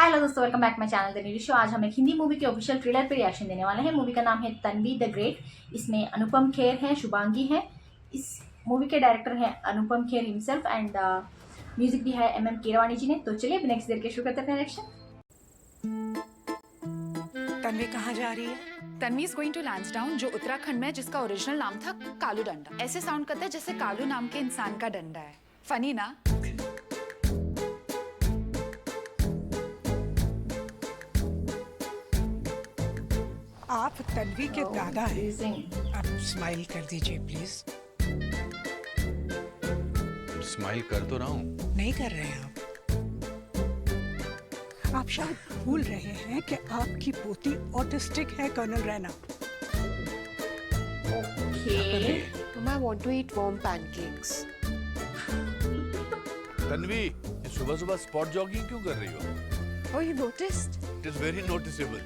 Hi hello दोस्तों, welcome back my channel the new show. आज हम एक हिंदी मूवी के ऑफिशियल ट्रेलर पे रिएक्शन देने वाले हैं। मूवी का नाम है तन्वी द ग्रेट। इसमें अनुपम खेर है, शुभांगी है। इस मूवी के डायरेक्टर है Anupam Kher himself and music भी है एम कीरवाणी जी ने। तो चलिए बिना किसी देर के शुरू करते हैं रिएक्शन। तन्वी कहाँ जा रही है? Tanvi is going to Lansdowne, जो उत्तराखंड में है, जिसका ओरिजिनल नाम था कालू डंडा। ऐसे साउंड करता है जैसे कालू नाम के इंसान का डंडा है। फनी ना? आप तन्वी के दादा हैं। आप स्माइल कर दीजिए प्लीज। स्माइल कर तो रहा हूँ। नहीं कर रहे हैं आप शायद भूल रहे हैं कि आपकी पोती ऑटिस्टिक है colonel Raina. Mama, I want to eat warm pancakes. Tanvi, सुबह सुबह स्पॉट जॉगिंग क्यों कर रही हो? Oh, you noticed? It is very noticeable.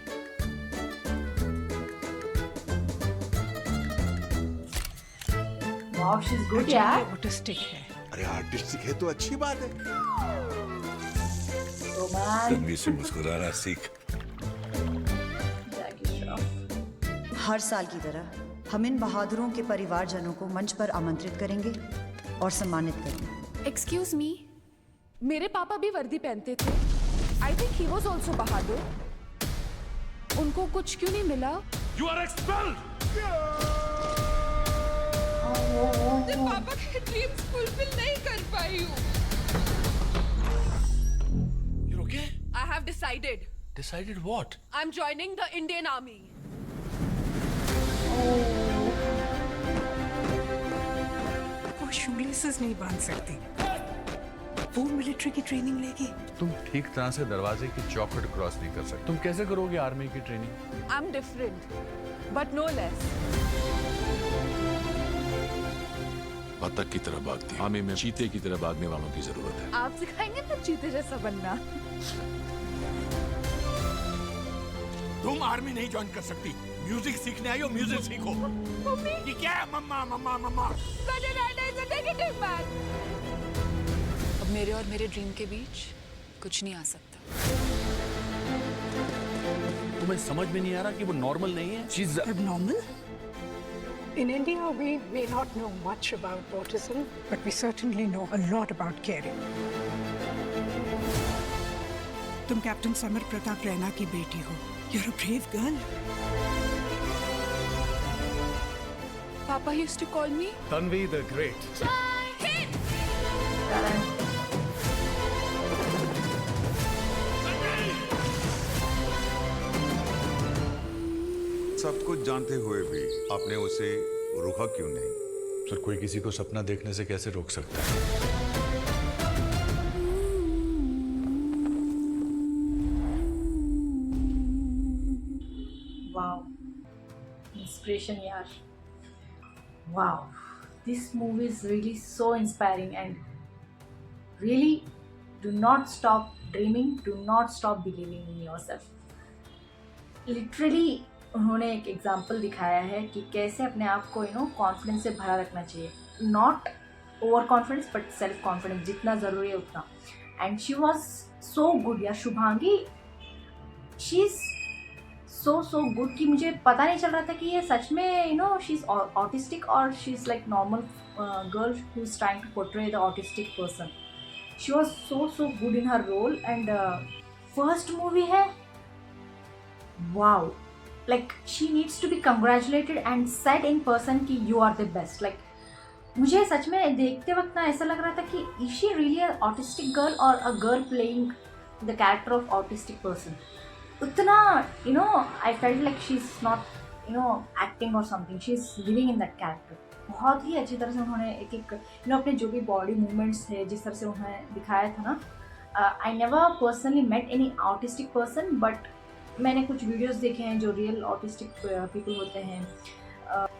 Wow, she is good यार। ऑटिस्टिक है। अरे आर्टिस्टिक है तो अच्छी बात है। रोमान तन्वी से मुस्कुराना सीख। जैकी श्रॉफ। हर साल की तरह हम इन बहादुरों के परिवारजनों को मंच पर आमंत्रित करेंगे और सम्मानित करेंगे। एक्सक्यूज मी, मेरे पापा भी वर्दी पहनते थे। I think he was also बहादुर। उनको कुछ क्यों नहीं मिला? You are expelled. पापा के ड्रीम्स फुलफिल नहीं कर पाई हूँ। You okay? I have decided. Decided what? I'm joining the Indian Army. वो शूलेसेस नहीं बांध सकती। वो मिलिट्री की ट्रेनिंग लेगी। तुम ठीक तरह से दरवाजे की चौखट क्रॉस नहीं कर सकते। तुम कैसे करोगे आर्मी की training? I'm different, but no less. बतख की तरह भागती है। आर्मी में चीते की तरह भागने वालों की जरूरत है। आप सिखाएंगे ना चीते जैसा बनना। तुम आर्मी नहीं ज्वाइन कर सकती। म्यूजिक सीखने आई हो, म्यूजिक सीखो। ये क्या है? मम्मा मम्मा मम्मा। अब मेरे और मेरे ड्रीम के बीच कुछ नहीं आ सकता। तुम्हें समझ में नहीं आ रहा कि वो नॉर्मल नहीं है? चीज Abnormal? In India, we may not know much about autism, but we certainly know a lot about caring. तुम कैप्टन समर प्रताप रैना की बेटी हो। You're a brave girl. पापा used to call me Tanvi the great. सब कुछ जानते हुए भी आपने उसे रोका क्यों नहीं? सर, कोई किसी को सपना देखने से कैसे रोक सकता है? वाओ, इंस्पिरेशन यार। Wow, this movie is really so inspiring and really do not stop dreaming, do not stop believing in yourself. Literally उन्होंने एक एग्जाम्पल दिखाया है कि कैसे अपने आप को कॉन्फिडेंस से भरा रखना चाहिए। Not over confidence but self confidence, जितना ज़रूरी है उतना। And she was so good यार। Shubhangi, she is so good कि मुझे पता नहीं चल रहा था कि ये सच में शी इज़ ऑटिस्टिक और she is like normal girl who is trying to portray the autistic person. She was so good in her role and first movie है। Wow, like she needs to be congratulated and said in person कि you are the best. like मुझे सच में देखते वक्त ना ऐसा लग रहा था कि is she really an autistic girl or a girl playing the character of autistic person. उतना I felt like she's not acting or something, she's living in that character. बहुत ही अच्छी तरह से उन्होंने एक अपने जो भी बॉडी मूवमेंट्स थे, जिस तरह से उन्होंने दिखाया था ना। I never personally met any autistic person, but मैंने कुछ वीडियोस देखे हैं जो रियल ऑटिस्टिक पीपल होते हैं।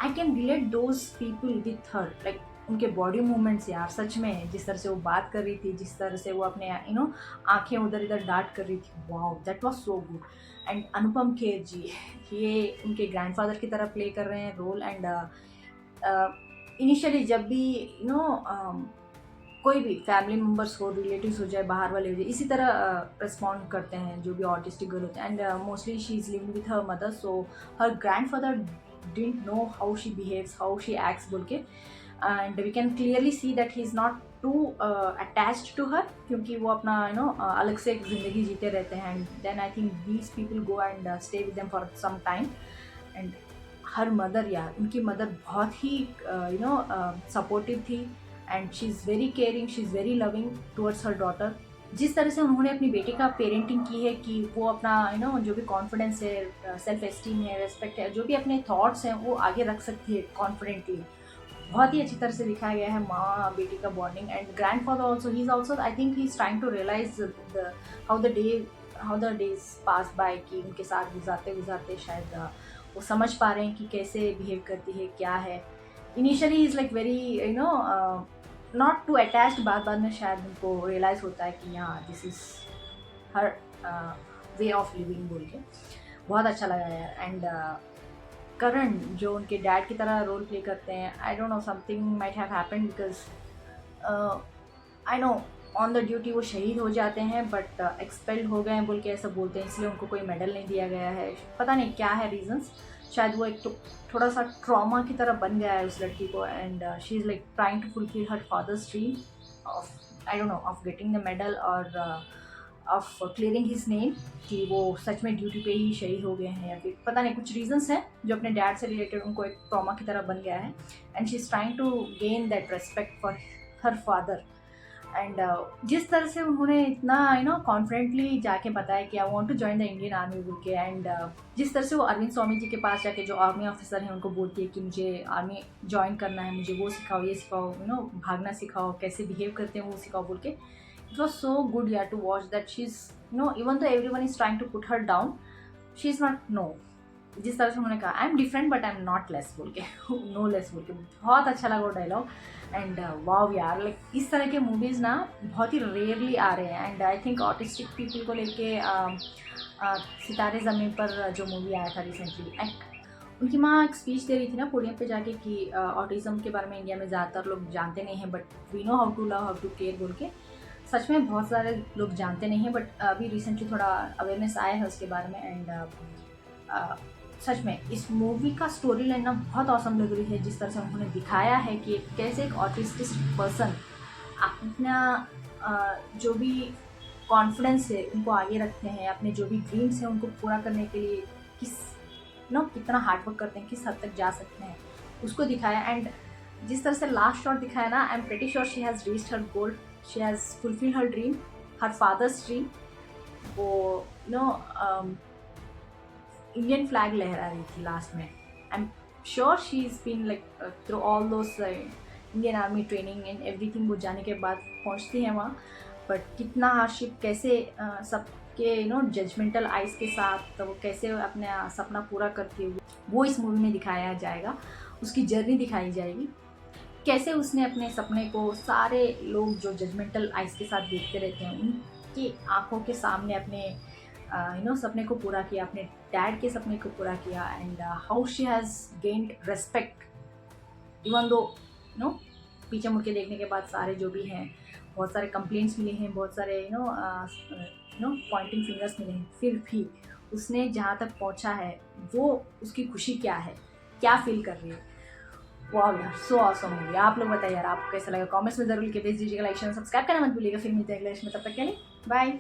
I can relate those people with her, like उनके बॉडी मूवमेंट्स यार। सच में जिस तरह से वो बात कर रही थी, जिस तरह से वो अपने आंखें उधर इधर डांट कर रही थी, wow that was so good. And Anupam Kher ji, ये उनके ग्रैंडफादर की तरह प्ले कर रहे हैं रोल। एंड इनिशियली जब भी कोई भी फैमिली मेम्बर्स हो, रिलेटिव्स हो जाए, बाहर वाले हो जाए, इसी तरह रिस्पॉन्ड करते हैं जो भी ऑटिस्टिक गर्ल होते हैं. And mostly she is living with her mother, so her grandfather didn't know how she behaves, how she acts बोल के. And we can clearly see that he is not too attached to her, क्योंकि वो अपना अलग से एक ज़िंदगी जीते रहते हैं. And then I think these people go and stay with them for some time. And her mother, यार उनकी मदर बहुत ही सपोर्टिव थी. And she is very caring, she is very loving towards her daughter. जिस तरह से उन्होंने अपनी बेटी का पेरेंटिंग की है कि वो अपना जो भी कॉन्फिडेंस है, सेल्फ एस्टीम है, रेस्पेक्ट है, जो भी अपने थॉट्स हैं वो आगे रख सकती है कॉन्फिडेंटली. बहुत ही अच्छी तरह से दिखाया गया है माँ बेटी का bonding. And grandfather also, he is also, I think he is trying to realise how the days pass by, कि उनके साथ गुजारते शायद वो समझ पा रहे हैं कि कैसे बिहेव करती है, क्या है. Initially is like very not too attached, बाद में शायद उनको रियलाइज़ होता है कि हाँ this is her way of living बोल के. बहुत अच्छा लगा यार. एंड करण जो उनके डैड की तरह रोल प्ले करते हैं, आई don't no, something might have happened because I know on the duty वो शहीद हो जाते हैं, बट एक्सपेल्ड हो गए हैं बोल के ऐसा बोलते हैं, इसलिए उनको कोई मेडल नहीं दिया गया है. पता नहीं क्या है रीजंस. शायद वो एक थोड़ा सा ट्रॉमा की तरह बन गया है उस लड़की को. And she is like trying to fulfil her father's dream of, I don't know, of getting the medal और ऑफ क्लियरिंग हिज नेम, कि वो सच में ड्यूटी पे ही शहीद हो गए हैं, या फिर पता नहीं कुछ रीजंस हैं जो अपने डैड से रिलेटेड उनको एक ट्रॉमा की तरह बन गया है. And she is trying to gain that respect for her father. And जिस तरह से उन्होंने इतना कॉन्फिडेंटली जाके बताया कि I want to join the Indian army बोल के. एंड जिस तरह से वो अरविंद स्वामी जी के पास जाके, जो आर्मी ऑफिसर हैं, उनको बोलती है कि मुझे आर्मी ज्वाइन करना है, मुझे वो सिखाओ, ये सिखाओ, भागना सिखाओ, कैसे बिहेव करते हैं वो सिखाओ बोल के. इट वॉज सो गुड यार to watch that she is even though everyone is trying to put her down, she is not. No, जिस तरह से उन्होंने कहा I am different but I am not less बोल के, नो लेस बोल के, बहुत अच्छा लगा वो डायलॉग. एंड वाव यार, लाइक इस तरह के मूवीज़ ना बहुत ही रेयरली आ रहे हैं. And I think autistic people को लेके सितारे ज़मीन पर जो मूवी आया था रिसेंटली, उनकी माँ एक स्पीच दे रही थी ना पोडियम पे जाके कि ऑटिज़म के बारे में इंडिया में ज़्यादातर लोग जानते नहीं हैं, but we know how to love, how to care बोल के. सच में बहुत सारे लोग जानते नहीं हैं, बट अभी रिसेंटली थोड़ा अवेयरनेस आया है उसके बारे में. एंड सच में इस मूवी का स्टोरी लाइन ना बहुत औसम लग रही है. जिस तरह से उन्होंने दिखाया है कि कैसे एक ऑटिस्टिक पर्सन अपना जो भी कॉन्फिडेंस है उनको आगे रखते हैं, अपने जो भी ड्रीम्स हैं उनको पूरा करने के लिए कितना हार्डवर्क करते हैं, किस हद तक जा सकते हैं, उसको दिखाया. एंड जिस तरह से लास्ट शॉट दिखाया ना, I am pretty sure she has reached her goal, she has fulfil her dream, her father's dream. वो इंडियन फ्लैग लहरा रही थी लास्ट में. I am sure she is been like through all those Indian army training and everything. वो जाने के बाद पहुंचती हैं वहाँ, बट कितना हार्डशिप, कैसे सबके जजमेंटल आइज़ के साथ वो कैसे अपना सपना पूरा करती है, वो इस मूवी में दिखाया जाएगा. उसकी जर्नी दिखाई जाएगी, कैसे उसने अपने सपने को सारे लोग जो जजमेंटल आइज़ के साथ देखते रहते हैं उनकी आंखों के सामने अपने सपने को पूरा किया, अपने डैड के सपने को पूरा किया. And how she has gained respect even though पीछे मुड़ के देखने के बाद सारे जो भी हैं, बहुत सारे कंप्लेंट्स मिले हैं, बहुत सारे पॉइंटिंग फिंगर्स मिले हैं, फिर भी उसने जहाँ तक पहुँचा है वो उसकी खुशी क्या है, क्या फील कर रही है. वाह यार, सो ऑसम मूवी. आप लोग बताइए यार आपको कैसा लगा, कमेंट्स में जरूर लिख के भेज दीजिएगा. लाइक शेयर सब्सक्राइब करना मत भूलिएगा. फिर मिलते हैं अगले में, तब तक के लिए बाय.